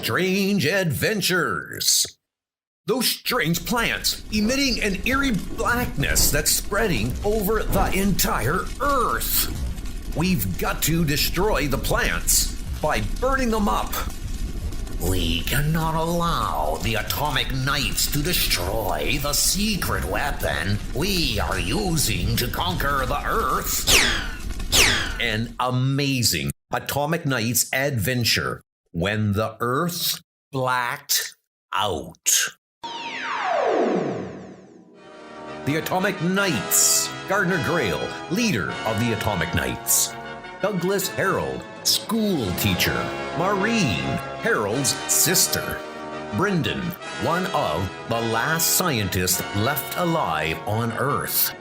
strange adventures. Those strange plants emitting an eerie blackness that's spreading over the entire Earth. We've got to destroy the plants by burning them up. We cannot allow the atomic knights to destroy the secret weapon we are using to conquer the Earth. An amazing Atomic Knights adventure when the Earth blacked out. The Atomic Knights. Gardner Grail, leader of the Atomic Knights. Douglas Harold, school teacher. Maureen, Harold's sister. Brendan, one of the last scientists left alive on Earth.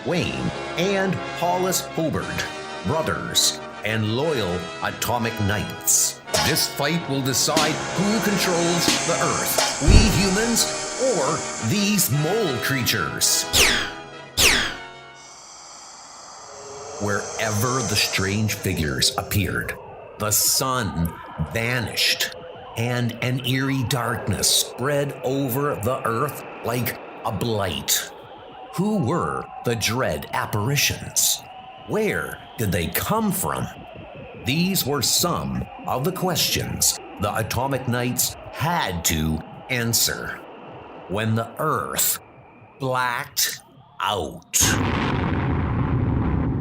Wayne and Hollis Hobart, brothers and loyal Atomic Knights. This fight will decide who controls the Earth, we humans or these mole creatures. Wherever the strange figures appeared, the sun vanished, and an eerie darkness spread over the Earth like a blight. Who were the dread apparitions? Where did they come from? These were some of the questions the Atomic Knights had to answer when the Earth blacked out.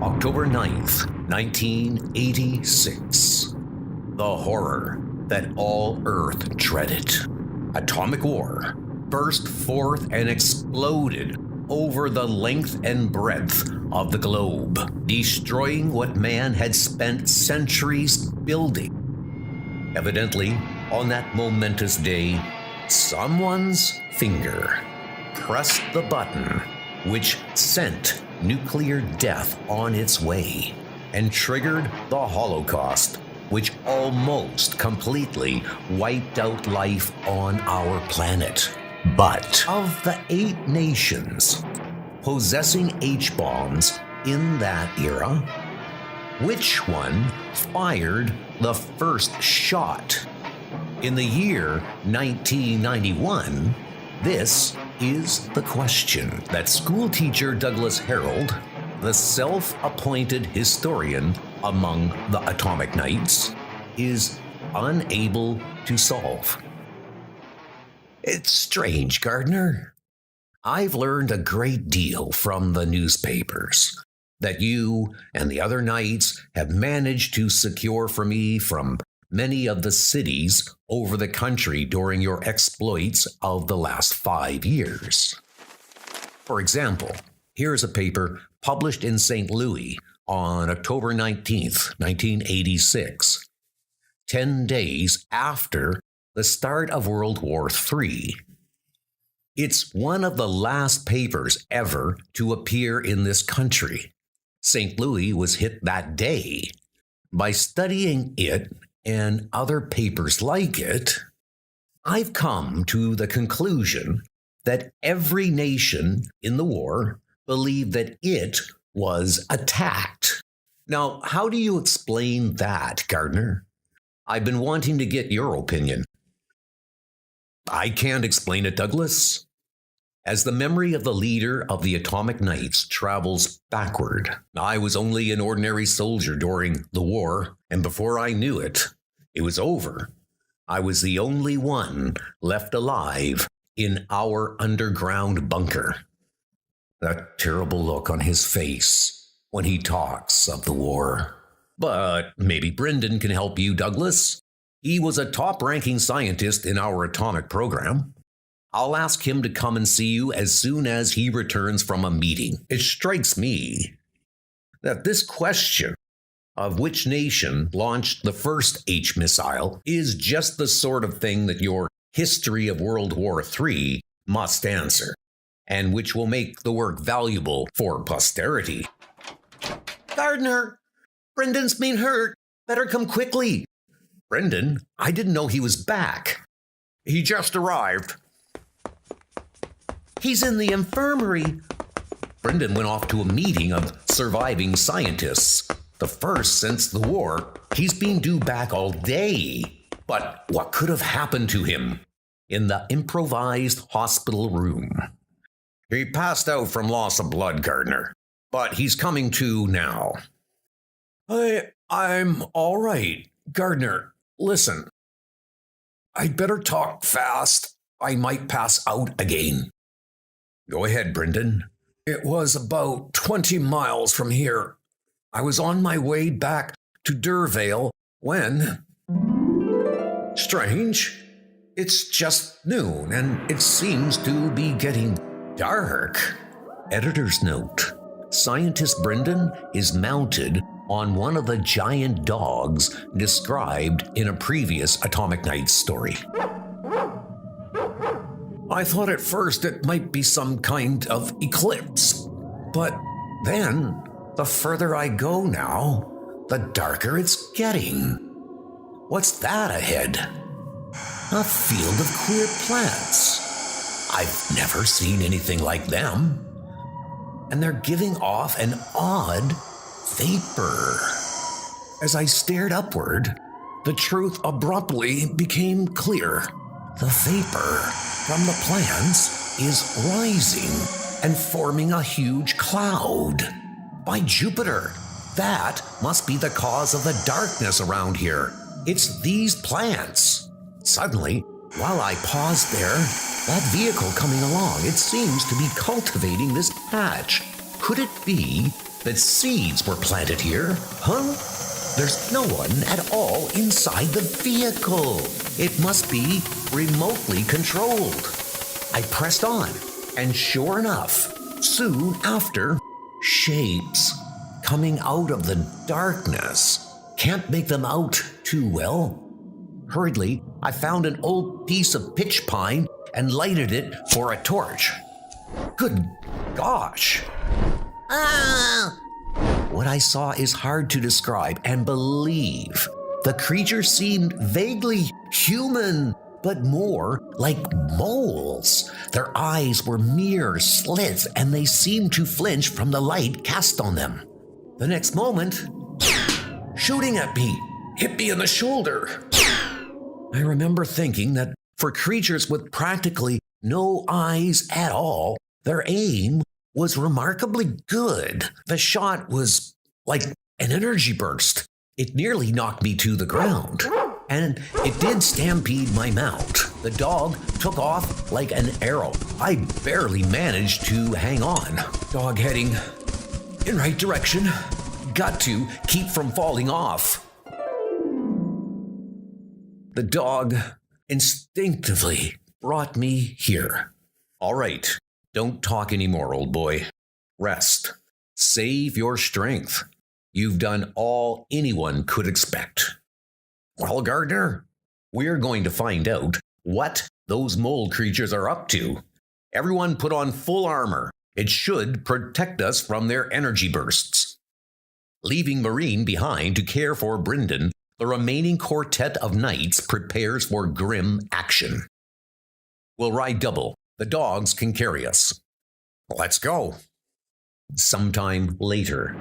October 9th, 1986. The horror that all Earth dreaded. Atomic war burst forth and exploded over the length and breadth of the globe, destroying what man had spent centuries building. Evidently, on that momentous day, someone's finger pressed the button which sent nuclear death on its way and triggered the Holocaust, which almost completely wiped out life on our planet. But of the 8 nations possessing H-bombs in that era, which one fired the first shot? In the year 1991, this is the question that schoolteacher Douglas Harold, the self-appointed historian among the Atomic Knights, is unable to solve. It's strange, Gardner. I've learned a great deal from the newspapers that you and the other knights have managed to secure for me from many of the cities over the country during your exploits of the last 5 years. For example, here's a paper published in St. Louis on October 19th, 1986, 10 days after the start of World War III. It's one of the last papers ever to appear in this country. St. Louis was hit that day. By studying it and other papers like it, I've come to the conclusion that every nation in the war believed that it was attacked. Now, how do you explain that, Gardner? I've been wanting to get your opinion. I can't explain it, Douglas. As the memory of the leader of the Atomic Knights travels backward, I was only an ordinary soldier during the war, and before I knew it, it was over. I was the only one left alive in our underground bunker. That terrible look on his face when he talks of the war. But maybe Brendan can help you, Douglas. He was a top-ranking scientist in our atomic program. I'll ask him to come and see you as soon as he returns from a meeting. It strikes me that this question of which nation launched the first H missile is just the sort of thing that your history of World War III must answer, and which will make the work valuable for posterity. Gardner, Brendan's been hurt. Better come quickly. Brendan, I didn't know he was back. He just arrived. He's in the infirmary. Brendan went off to a meeting of surviving scientists. The first since the war. He's been due back all day. But what could have happened to him in the improvised hospital room? He passed out from loss of blood, Gardner, but he's coming to now. I'm all right. Gardner, listen. I'd better talk fast. I might pass out again. Go ahead, Brendan. It was about 20 miles from here. I was on my way back to Durvale when... Strange. It's just noon, and it seems to be getting dark. Editor's note. Scientist Brendan is mounted on one of the giant dogs described in a previous Atomic Nights story. I thought at first it might be some kind of eclipse, but then, the further I go now, the darker it's getting. What's that ahead? A field of queer plants. I've never seen anything like them. And they're giving off an odd vapor. As I stared upward, the truth abruptly became clear. The vapor from the plants is rising and forming a huge cloud. By Jupiter, that must be the cause of the darkness around here. It's these plants. Suddenly, while I paused there, that vehicle coming along, it seems to be cultivating this patch. Could it be that seeds were planted here? Huh? There's no one at all inside the vehicle. It must be remotely controlled. I pressed on, and sure enough, soon after, shapes coming out of the darkness. Can't make them out too well. Hurriedly, I found an old piece of pitch pine and lighted it for a torch. Good gosh! Ah! What I saw is hard to describe and believe. The creature seemed vaguely human, but more like moles. Their eyes were mere slits, and they seemed to flinch from the light cast on them. The next moment, shooting at me, hit me in the shoulder. I remember thinking that for creatures with practically no eyes at all, their aim was remarkably good. The shot was like an energy burst. It nearly knocked me to the ground. And it did stampede my mount. The dog took off like an arrow. I barely managed to hang on. Dog heading in right direction. Got to keep from falling off. The dog instinctively brought me here. All right, don't talk anymore, old boy. Rest. Save your strength. You've done all anyone could expect. Well, Gardner, we're going to find out what those mole creatures are up to. Everyone put on full armor. It should protect us from their energy bursts. Leaving Marine behind to care for Brendan, the remaining quartet of knights prepares for grim action. We'll ride double. The dogs can carry us. Let's go. Sometime later.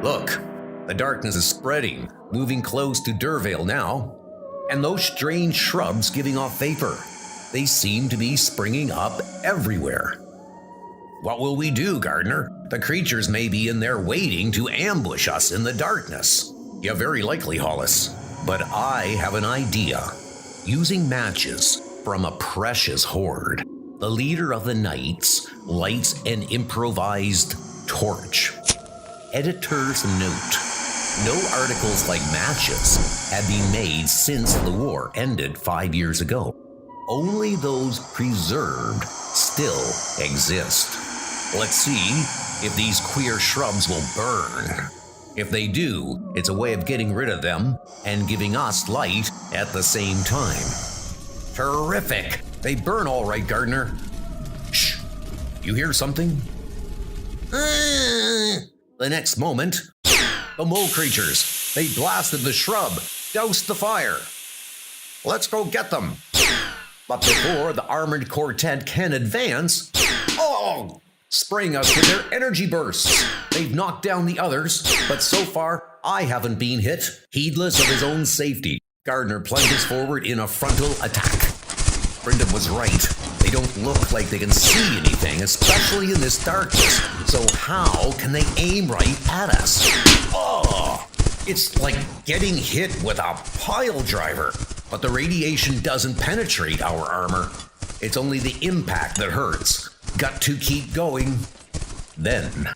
Look, the darkness is spreading, moving close to Durvale now. And those strange shrubs giving off vapor. They seem to be springing up everywhere. What will we do, Gardner? The creatures may be in there waiting to ambush us in the darkness. Yeah, very likely, Hollis. But I have an idea. Using matches from a precious hoard, the leader of the knights lights an improvised torch. Editor's note. No articles like matches have been made since the war ended 5 years ago. Only those preserved still exist. Let's see if these queer shrubs will burn. If they do, it's a way of getting rid of them and giving us light at the same time. Terrific! They burn all right, Gardner. Shh! You hear something? The next moment, the mole creatures. They blasted the shrub, doused the fire. Let's go get them. But before the armored quartet can advance, spraying us with their energy bursts. They've knocked down the others, but so far I haven't been hit. Heedless of his own safety, Gardner plunges forward in a frontal attack. Brendan was right. They don't look like they can see anything, especially in this darkness. So how can they aim right at us? Oh, it's like getting hit with a pile driver. But the radiation doesn't penetrate our armor. It's only the impact that hurts. Got to keep going. Then,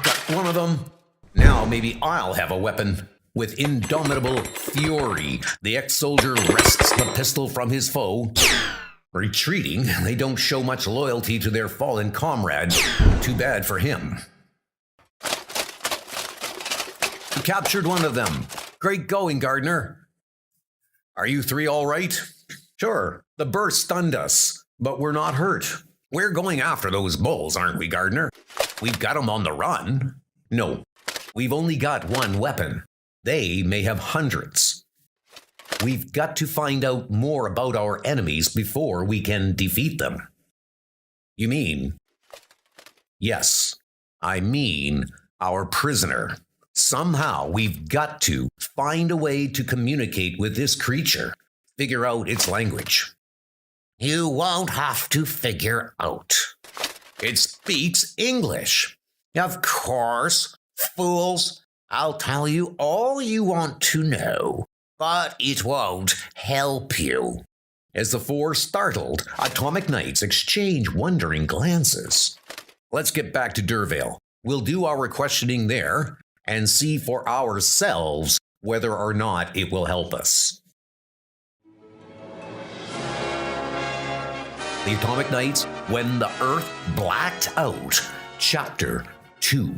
got one of them. Now maybe I'll have a weapon. With indomitable fury, the ex-soldier wrests the pistol from his foe. Retreating, they don't show much loyalty to their fallen comrade. Too bad for him. You captured one of them. Great going, Gardner. Are you three all right? Sure, the burst stunned us, but we're not hurt. We're going after those bulls, aren't we, Gardner? We've got them on the run. No, we've only got one weapon. They may have hundreds. We've got to find out more about our enemies before we can defeat them. You mean? Yes, I mean our prisoner. Somehow we've got to find a way to communicate with this creature, figure out its language. You won't have to figure out. It speaks English. Of course, fools. I'll tell you all you want to know, but it won't help you. As the four startled, Atomic Knights exchange wondering glances. Let's get back to Dervale. We'll do our questioning there and see for ourselves whether or not it will help us. The Atomic Knights, When the Earth Blacked Out, Chapter 2.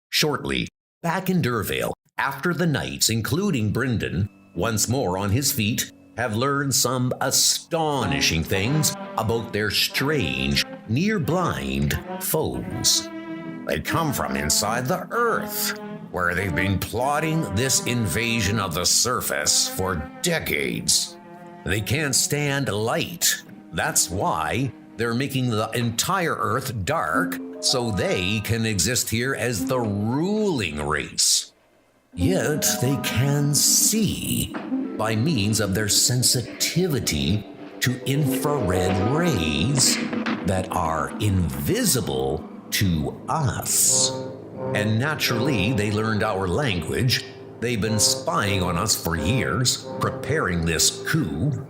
Shortly, back in Dervale, after the Knights, including Brendan, once more on his feet, have learned some astonishing things about their strange, near-blind foes. They come from inside the Earth, where they've been plotting this invasion of the surface for decades. They can't stand light. That's why they're making the entire Earth dark so they can exist here as the ruling race. Yet they can see by means of their sensitivity to infrared rays that are invisible to us. And naturally, they learned our language. They've been spying on us for years, preparing this coup.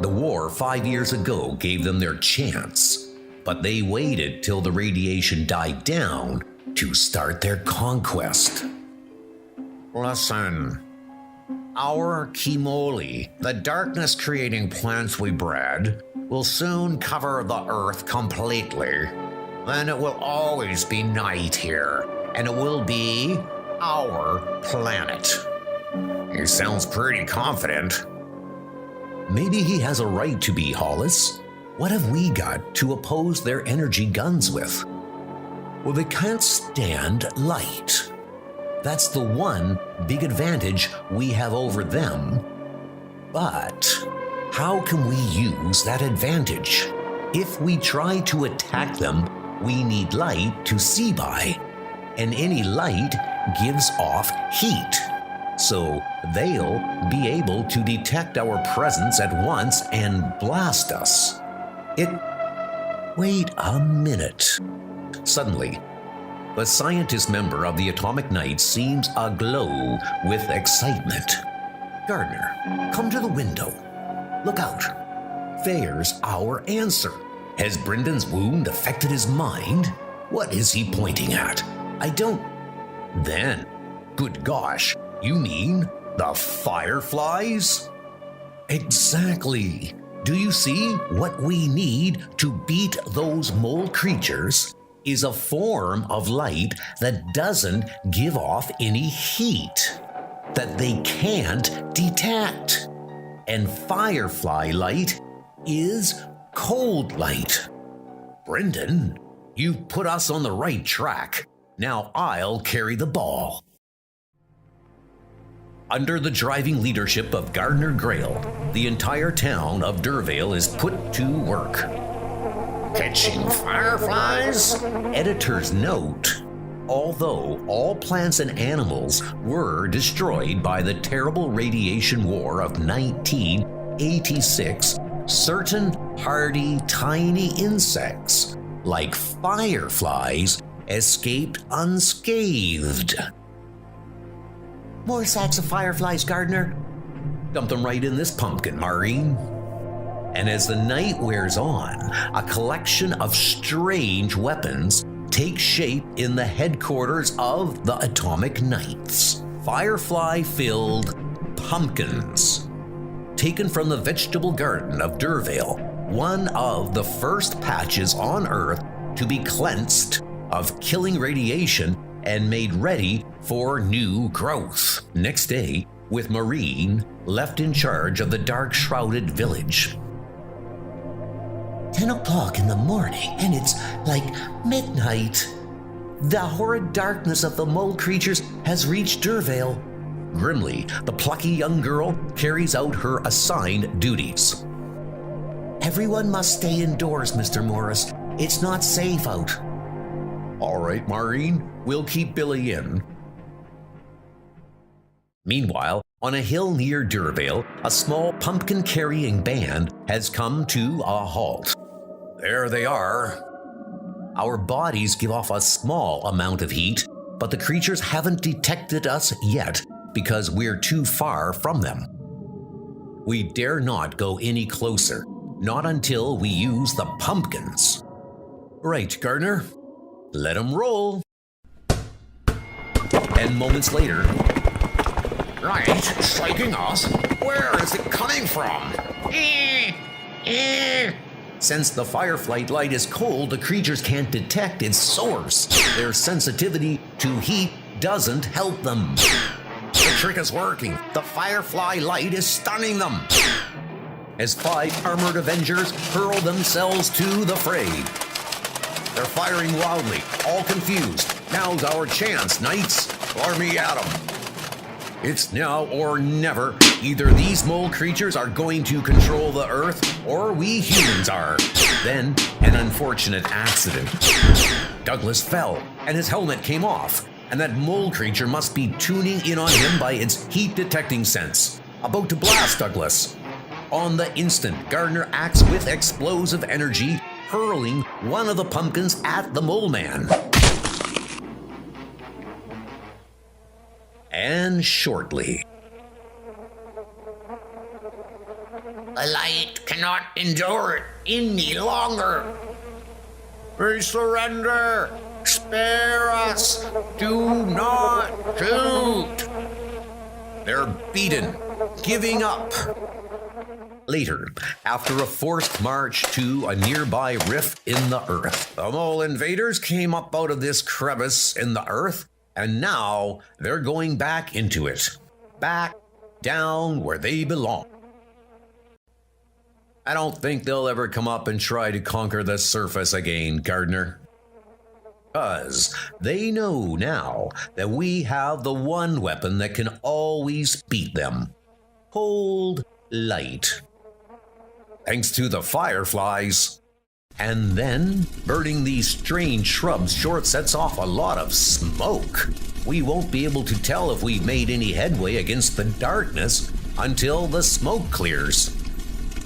The war 5 years ago gave them their chance, but they waited till the radiation died down to start their conquest. Listen, our Kimoli, the darkness-creating plants we bred, will soon cover the Earth completely. Then it will always be night here, and it will be our planet. He sounds pretty confident. Maybe he has a right to be, Hollis. What have we got to oppose their energy guns with? Well, they can't stand light. That's the one big advantage we have over them. But how can we use that advantage? If we try to attack them, we need light to see by, and any light gives off heat. So they'll be able to detect our presence at once and blast us. Wait a minute. Suddenly, the scientist member of the Atomic Knights seems aglow with excitement. Gardner, come to the window. Look out. There's our answer. Has Brendan's wound affected his mind? What is he pointing at? I don't... Then, good gosh, you mean the fireflies? Exactly. Do you see? What we need to beat those mole creatures is a form of light that doesn't give off any heat, that they can't detect. And firefly light is cold light. Brendan, you've put us on the right track. Now I'll carry the ball. Under the driving leadership of Gardner Grail, the entire town of Dervale is put to work. Catching fireflies? Editor's note: Although all plants and animals were destroyed by the terrible radiation war of 1986, certain hardy tiny insects, like fireflies, escaped unscathed. More sacks of fireflies, Gardner. Dump them right in this pumpkin, Maureen. And as the night wears on, a collection of strange weapons takes shape in the headquarters of the Atomic Knights. Firefly-filled pumpkins, taken from the vegetable garden of Durvale, one of the first patches on Earth to be cleansed of killing radiation and made ready for new growth. Next day, with Maureen left in charge of the dark-shrouded village. 10 o'clock in the morning, and it's like midnight. The horrid darkness of the mole creatures has reached Durvale. Grimly, the plucky young girl carries out her assigned duties. Everyone must stay indoors, Mr. Morris. It's not safe out. All right, Maureen, we'll keep Billy in. Meanwhile, on a hill near Durvale, a small pumpkin-carrying band has come to a halt. There they are. Our bodies give off a small amount of heat, but the creatures haven't detected us yet because we're too far from them. We dare not go any closer, not until we use the pumpkins. Right, Gardner? Let them roll. And moments later, Right, striking us? Where is it coming from? since the firefly light is cold, the creatures can't detect its source. Their sensitivity to heat doesn't help them. The trick is working. The firefly light is stunning them. As 5 armored Avengers hurl themselves to the fray. They're firing wildly, all confused. Now's our chance, Knights. Army at 'em. It's now or never. Either these mole creatures are going to control the Earth, or we humans are. Then, an unfortunate accident. Douglas fell, and his helmet came off, and that mole creature must be tuning in on him by its heat-detecting sense. About to blast Douglas. On the instant, Gardner acts with explosive energy, hurling one of the pumpkins at the mole man. And shortly, The light cannot endure it any longer. We surrender. Spare us. Do not shoot. they're beaten, giving up. Later, after a forced march to a nearby rift in the Earth, the mole invaders came up out of this crevice in the Earth, and now they're going back into it. Back down where they belong. I don't think they'll ever come up and try to conquer the surface again, Gardner. 'Cause they know now that we have the one weapon that can always beat them. Cold light. Thanks to the fireflies. And then, burning these strange shrubs short sets off a lot of smoke. We won't be able to tell if we've made any headway against the darkness until the smoke clears.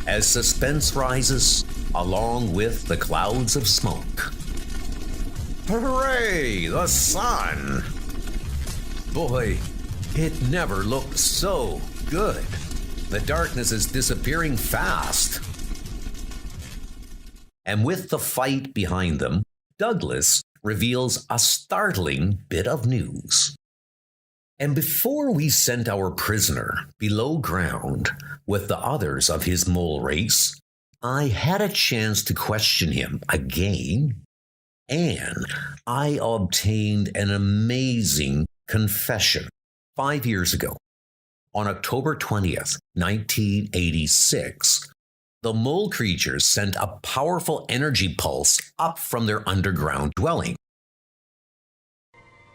As suspense rises, along with the clouds of smoke. Hooray, the sun! Boy, it never looked so good. The darkness is disappearing fast. And with the fight behind them, Douglas reveals a startling bit of news. And before we sent our prisoner below ground with the others of his mole race, I had a chance to question him again, and I obtained an amazing confession 5 years ago. On October 20th, 1986, the mole creatures sent a powerful energy pulse up from their underground dwelling.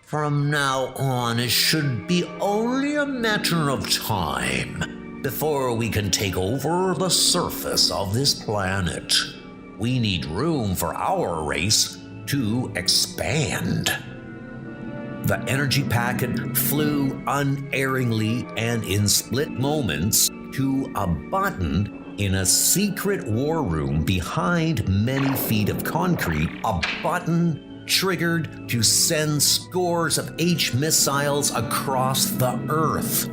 From now on, it should be only a matter of time before we can take over the surface of this planet. We need room for our race to expand. The energy packet flew unerringly and in split moments to a button in a secret war room behind many feet of concrete, a button triggered to send scores of H missiles across the Earth.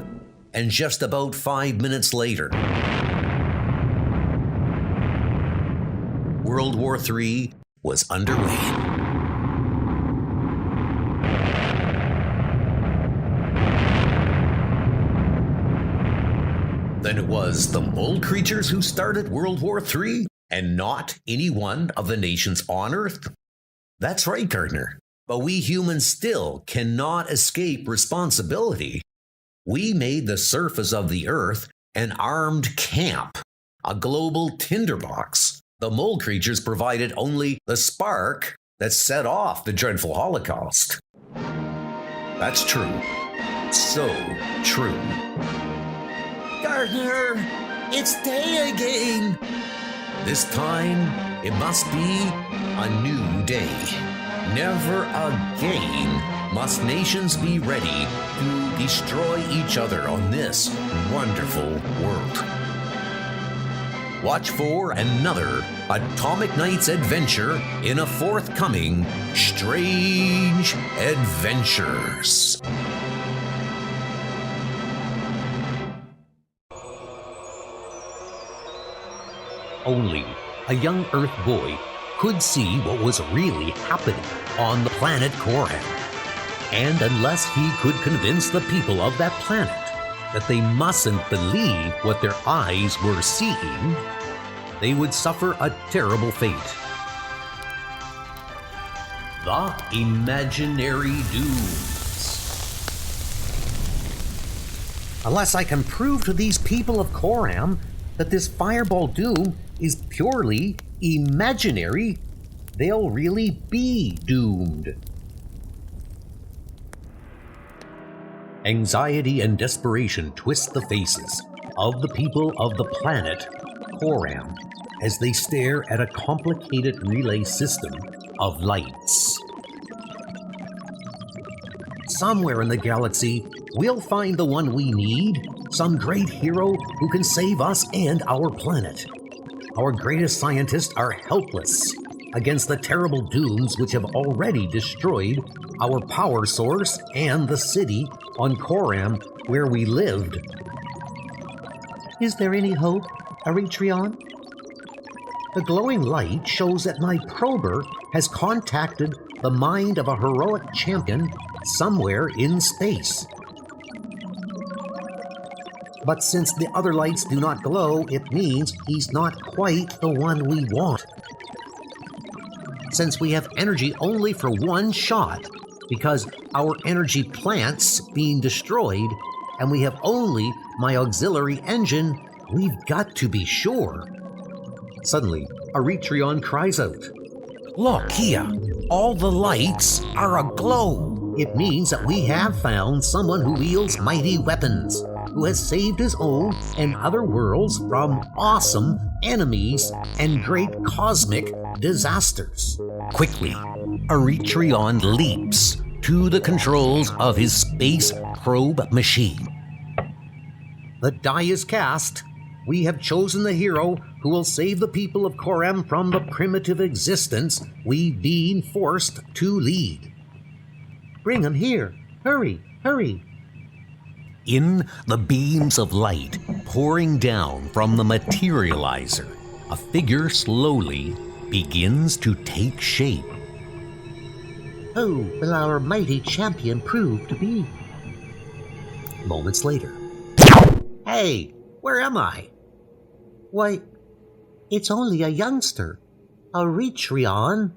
And just about 5 minutes later, World War III was underway. Then it was the mole creatures who started World War III, and not any one of the nations on Earth? That's right, Gardner. But we humans still cannot escape responsibility. We made the surface of the Earth an armed camp, a global tinderbox. The mole creatures provided only the spark that set off the dreadful Holocaust. That's true. So true. Gardner, it's day again. This time, it must be a new day. Never again must nations be ready to destroy each other on this wonderful world. Watch for another Atomic Knight's adventure in a forthcoming Strange Adventures. Only a young Earth boy could see what was really happening on the planet Koran. And unless he could convince the people of that planet that they mustn't believe what their eyes were seeing, they would suffer a terrible fate. The Imaginary Dunes. Unless I can prove to these people of Koram that this fireball doom is purely imaginary, they'll really be doomed. Anxiety and desperation twist the faces of the people of the planet Koram as they stare at a complicated relay system of lights. Somewhere in the galaxy, we'll find the one we need, some great hero who can save us and our planet. Our greatest scientists are helpless against the terrible dooms which have already destroyed our power source and the city on Koram where we lived. Is there any hope, Eritreon? The glowing light shows that my prober has contacted the mind of a heroic champion somewhere in space. But since the other lights do not glow, it means he's not quite the one we want. Since we have energy only for one shot, because our energy plant's being destroyed, and we have only my auxiliary engine, we've got to be sure. Suddenly, Eritreon cries out, "Look here, all the lights are aglow." It means that we have found someone who wields mighty weapons, who has saved his own and other worlds from awesome enemies and great cosmic disasters. Quickly, Eritreon leaps to the controls of his space probe machine. The die is cast. We have chosen the hero who will save the people of Koram from the primitive existence we've been forced to lead. Bring him here. Hurry, hurry. In the beams of light pouring down from the materializer, a figure slowly begins to take shape. Who will our mighty champion prove to be? Moments later. Hey, where am I? Why, it's only a youngster, Eritreon.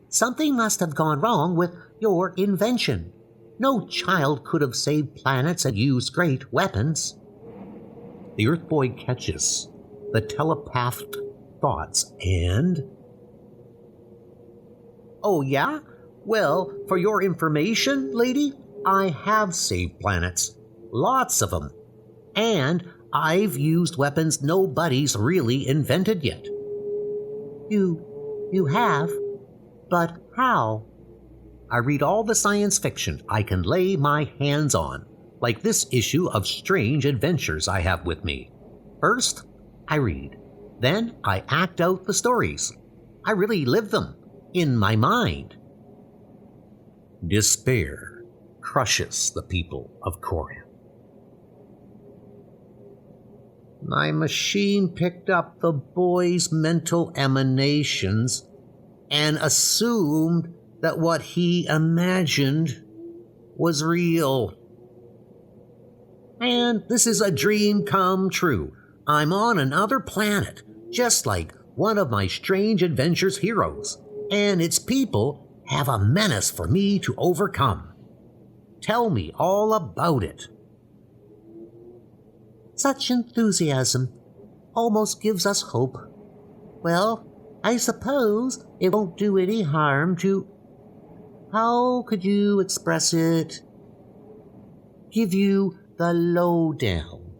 Something must have gone wrong with your invention. No child could have saved planets and used great weapons. The Earth Boy catches the telepathed thoughts and... Oh yeah? Well, for your information, lady, I have saved planets. Lots of them. And I've used weapons nobody's really invented yet. You have? But how? I read all the science fiction I can lay my hands on, like this issue of Strange Adventures I have with me. First, I read. Then I act out the stories. I really live them in my mind. Despair crushes the people of Korea. My machine picked up the boy's mental emanations and assumed that what he imagined was real. And this is a dream come true. I'm on another planet, just like one of my Strange Adventures heroes, and its people have a menace for me to overcome. Tell me all about it. Such enthusiasm almost gives us hope. Well, I suppose it won't do any harm to... How could you express it? Give you the lowdown.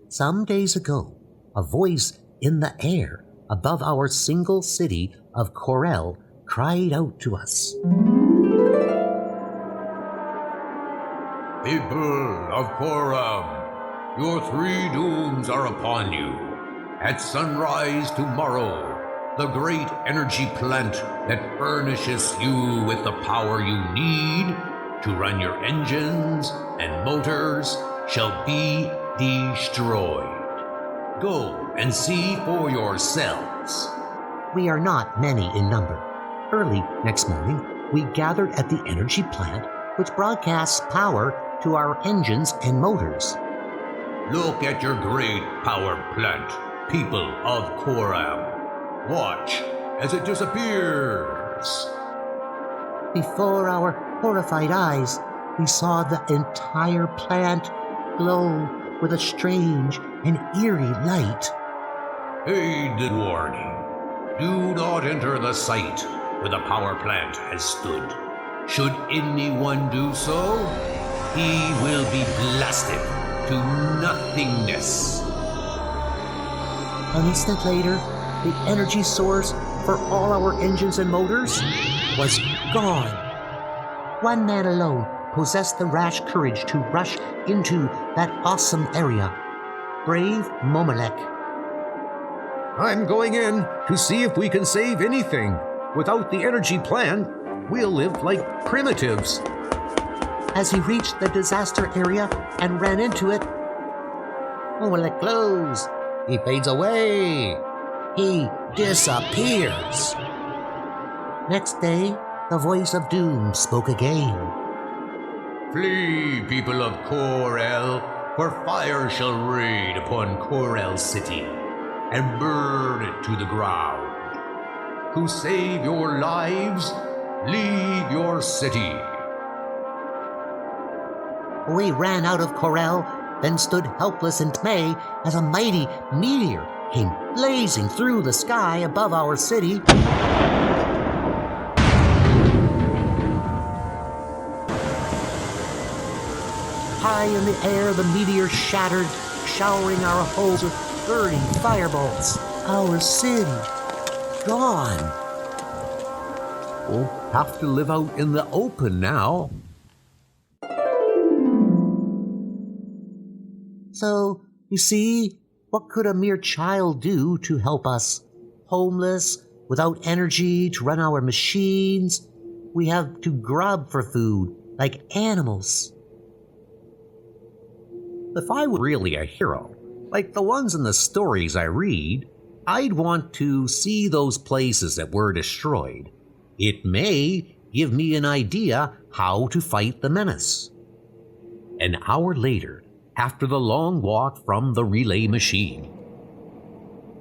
Some days ago, a voice in the air above our single city of Corel cried out to us. People of Koram, your three dooms are upon you. At sunrise tomorrow, the great energy plant that furnishes you with the power you need to run your engines and motors shall be destroyed. Go and see for yourselves. We are not many in number. Early next morning, we gathered at the energy plant, which broadcasts power to our engines and motors. Look at your great power plant, people of Koram. Watch as it disappears. Before our horrified eyes, we saw the entire plant glow with a strange and eerie light. Heed the warning. Do not enter the site where the power plant has stood. Should anyone do so, he will be blasted to nothingness. An instant later, the energy source for all our engines and motors was gone. One man alone possessed the rash courage to rush into that awesome area. Brave Momalek. I'm going in to see if we can save anything. Without the energy plant, we'll live like primitives. As he reached the disaster area and ran into it, Momalek glows. He fades away. He disappears. Next day, the voice of doom spoke again. Flee, people of Korel, for fire shall rain upon Korel city, and burn it to the ground. To save your lives, leave your city. We ran out of Corel, then stood helpless in dismay as a mighty meteor came blazing through the sky above our city. High in the air, the meteor shattered, showering our homes with burning fireballs. Our city, gone. We'll have to live out in the open now. So, you see, what could a mere child do to help us? Homeless, without energy to run our machines, we have to grub for food, like animals. If I were really a hero, like the ones in the stories I read, I'd want to see those places that were destroyed. It may give me an idea how to fight the menace. An hour later, after the long walk from the relay machine.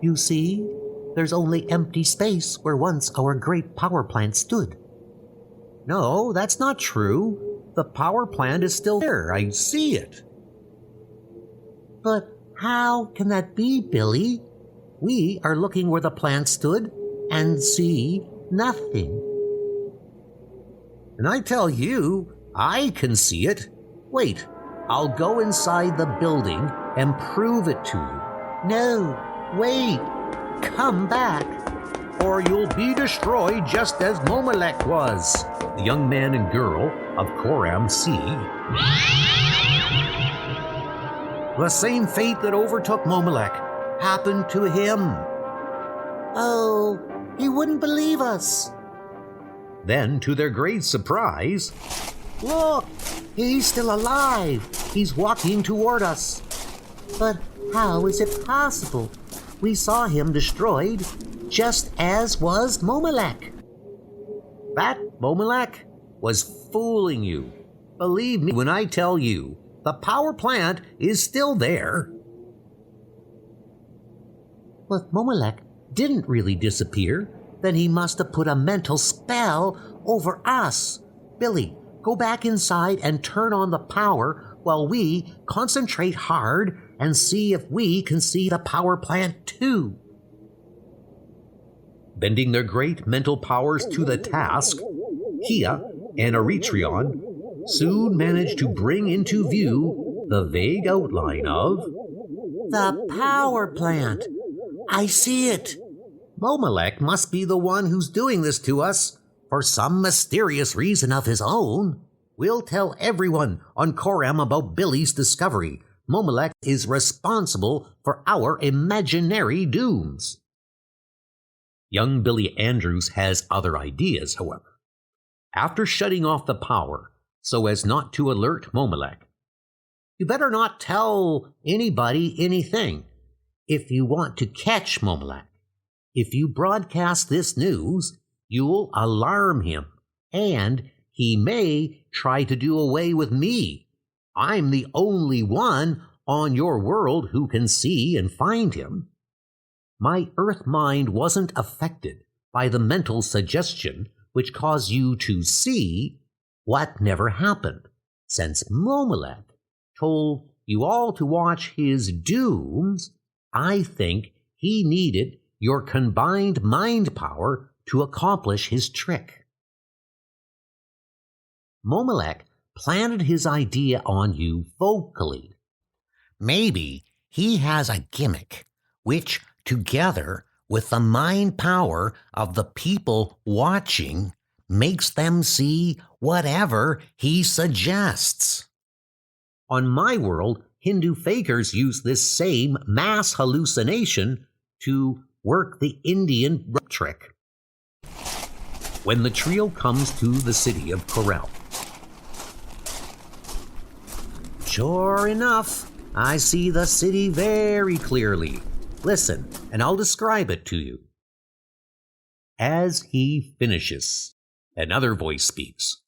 You see, there's only empty space where once our great power plant stood. No, that's not true. The power plant is still there. I see it. But how can that be, Billy? We are looking where the plant stood and see nothing. And I tell you, I can see it. Wait, I'll go inside the building and prove it to you. No, wait, come back. or you'll be destroyed just as Momelek was. The young man and girl of Koram see. The same fate that overtook Momelek happened to him. Oh, he wouldn't believe us. Then, to their great surprise, look, he's still alive. He's walking toward us. But how is it possible? We saw him destroyed, just as was Momelek. That Momelek was fooling you. Believe me when I tell you, the power plant is still there. Well, if Momelek didn't really disappear, then he must have put a mental spell over us. Billy, go back inside and turn on the power while we concentrate hard and see if we can see the power plant too. Bending their great mental powers to the task, Kia and Eretrion soon managed to bring into view the vague outline of the power plant. I see it. Momelek must be the one who's doing this to us for some mysterious reason of his own. We'll tell everyone on Koram about Billy's discovery. Momelek is responsible for our imaginary dooms. Young Billy Andrews has other ideas, however. After shutting off the power so as not to alert Momelek, you better not tell anybody anything if you want to catch Momelek. If you broadcast this news, you'll alarm him, and he may try to do away with me. I'm the only one on your world who can see and find him. My Earth mind wasn't affected by the mental suggestion which caused you to see what never happened, since Momelek told you all to watch his dooms. I think he needed your combined mind power to accomplish his trick. Momelek planted his idea on you vocally. Maybe he has a gimmick which, together with the mind power of the people watching, makes them see whatever he suggests. On my world, Hindu fakers use this same mass hallucination to work the Indian trick. When the trio comes to the city of Corel, sure enough, I see the city very clearly. Listen, and I'll describe it to you. As he finishes, another voice speaks.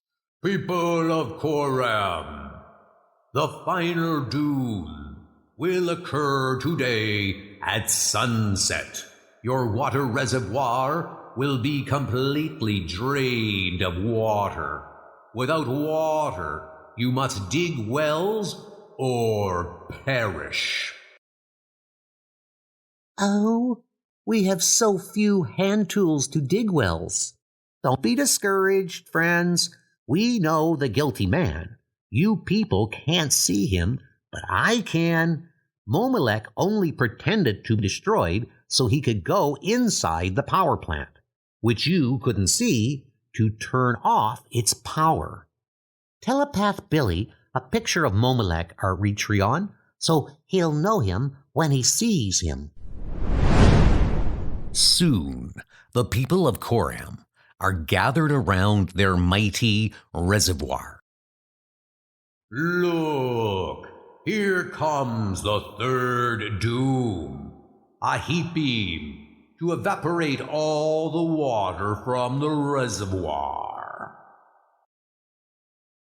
People of Koram, the final doom will occur today at sunset. Your water reservoir will be completely drained of water. Without water, you must dig wells or perish. Oh, we have so few hand tools to dig wells. Don't be discouraged, friends. We know the guilty man. You people can't see him, but I can. Momelek only pretended to be destroyed so he could go inside the power plant, which you couldn't see, to turn off its power. Telepath Billy a picture of Momelek or Eretrion, so he'll know him when he sees him. Soon, the people of Koram are gathered around their mighty reservoir. Look, here comes the third doom. A heat beam to evaporate all the water from the reservoir.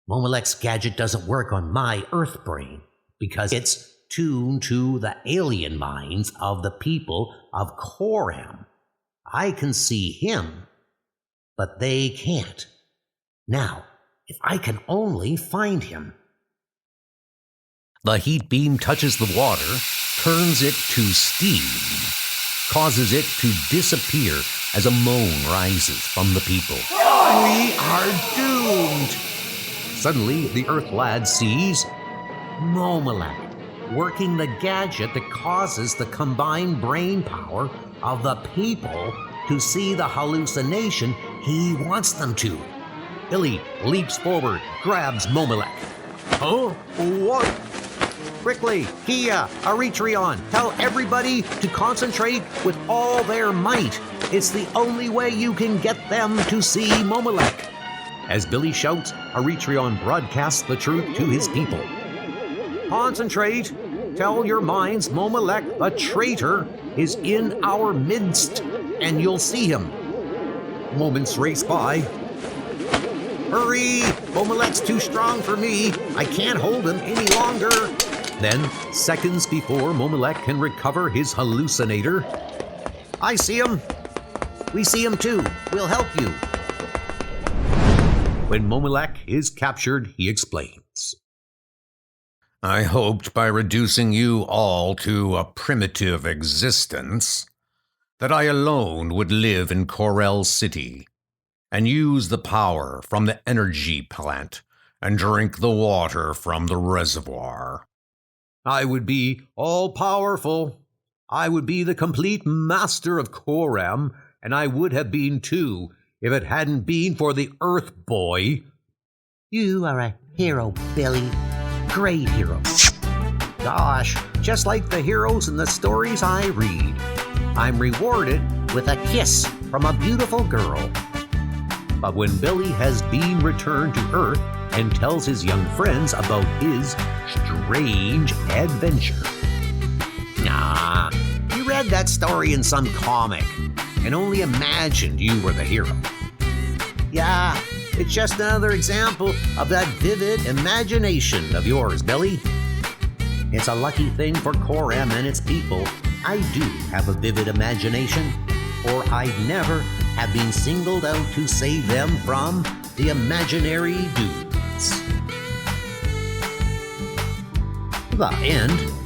Momelek's gadget doesn't work on my Earth brain because it's tuned to the alien minds of the people of Koram. I can see him, but they can't. Now, if I can only find him. The heat beam touches the water, turns it to steam, causes it to disappear as a moan rises from the people. We are doomed! Suddenly, the Earth lad sees Momelek working the gadget that causes the combined brain power of the people to see the hallucination he wants them to. Billy leaps forward, grabs Momolek. Huh? What? Quickly, Kia, Aritreon, tell everybody to concentrate with all their might. It's the only way you can get them to see Momolek. As Billy shouts, Aritreon broadcasts the truth to his people. Concentrate. Tell your minds Momolek, the traitor, is in our midst, and you'll see him. Moments race by. Hurry! Momolek's too strong for me. I can't hold him any longer. Then, seconds before Momolek can recover his hallucinator, I see him. We see him too. We'll help you. When Momolek is captured, he explains. I hoped by reducing you all to a primitive existence that I alone would live in Corel City and use the power from the energy plant and drink the water from the reservoir. I would be all-powerful. I would be the complete master of Coram, and I would have been too if it hadn't been for the Earth Boy. You are a hero, Billy. Great hero. Gosh, just like the heroes in the stories I read. I'm rewarded with a kiss from a beautiful girl. But when Billy has been returned to Earth and tells his young friends about his strange adventure. Nah, you read that story in some comic and only imagined you were the hero. Yeah, it's just another example of that vivid imagination of yours, Billy. It's a lucky thing for Coram and its people I do have a vivid imagination, or I'd never have been singled out to save them from the imaginary dudes. The end.